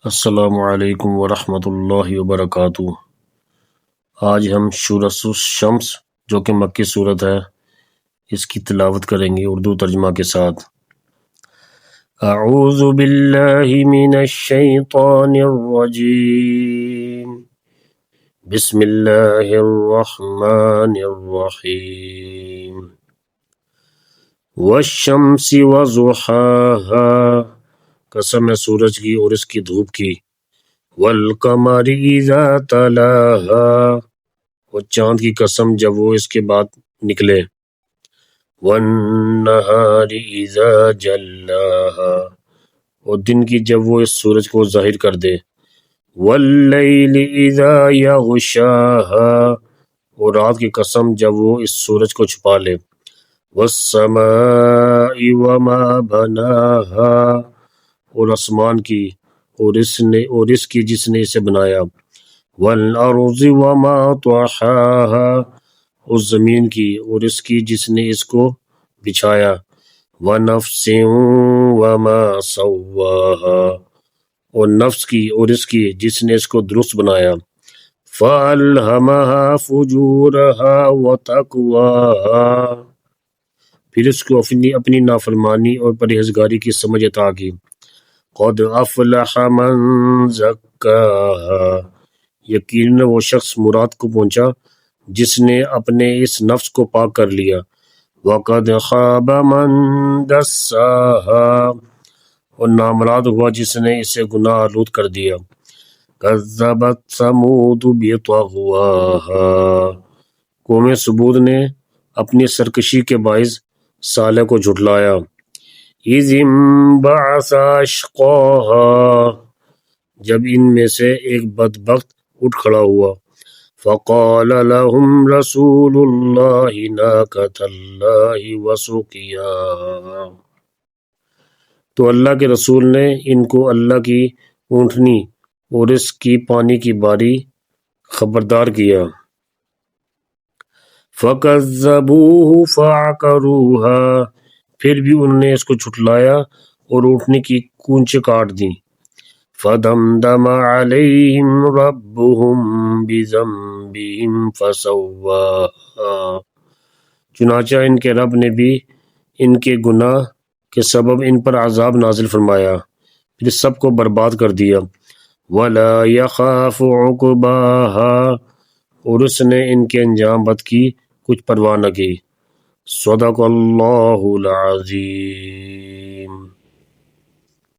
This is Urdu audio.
السلام علیکم ورحمۃ اللہ وبرکاتہ۔ آج ہم سورۃ الشمس جو کہ مکی صورت ہے اس کی تلاوت کریں گے اردو ترجمہ کے ساتھ۔ اعوذ باللہ من الشیطان الرجیم، بسم اللہ الرحمن الرحیم۔ والشمس وضحاها، قسم ہے سورج کی اور اس کی دھوپ کی۔ والقمر اذا تلاها، اور چاند کی قسم جب وہ اس کے بعد نکلے۔ والنہار اذا جلاها، اور دن کی جب وہ اس سورج کو ظاہر کر دے۔ واللیل اذا یغشاها، اور رات کی قسم جب وہ اس سورج کو چھپا لے۔ والسماء وما بناها، اور آسمان کی اور اس کی جس نے اسے بنایا۔ والارض وما طحاها، اور زمین کی اور اس کی جس نے اس کو بچھایا۔ ونفس وما سواها، اور نفس کی اور اس کی جس نے اس کو درست بنایا۔ فألهمها فجورها وتقواها، پھر اس کو اپنی نافرمانی اور پرہیزگاری کی سمجھ عطا کی۔ قد افلح من زکاها، یقیناً وہ شخص مراد کو پہنچا جس نے اپنے اس نفس کو پاک کر لیا۔ وقد خاب من دساها، اور نامراد ہوا جس نے اسے گناہ آلود کر دیا۔ کذبت ثمود بطغواها، قوم ثمود نے اپنی سرکشی کے باعث صالح کو جھٹلایا۔ اذ انبعث اشقاها، جب ان میں سے ایک بدبخت اٹھ کھڑا ہوا۔ فقال لهم رسول اللہ ناقۃ اللہ وسقیاها، تو اللہ کے رسول نے ان کو اللہ کی اونٹنی اور اس کی پانی کی باری خبردار کیا۔ فَكَذَّبُوهُ فَعَقَرُوهَا، پھر بھی انہوں نے اس کو جھٹلایا اور اونٹنی کی کونچیں کاٹ دیں۔ فَدَمْدَمَ عَلَيْهِمْ رَبُّهُمْ بِذَنبِهِمْ فَسَوَّاهَا، چنانچہ ان کے رب نے بھی ان کے گناہ کے سبب ان پر عذاب نازل فرمایا، پھر سب کو برباد کر دیا۔ وَلَا يَخَافُ عُقْبَاهَا، اور اس نے ان کے انجام بد کی کچھ پرواہ نہ کی۔ صدق اللہ العظیم۔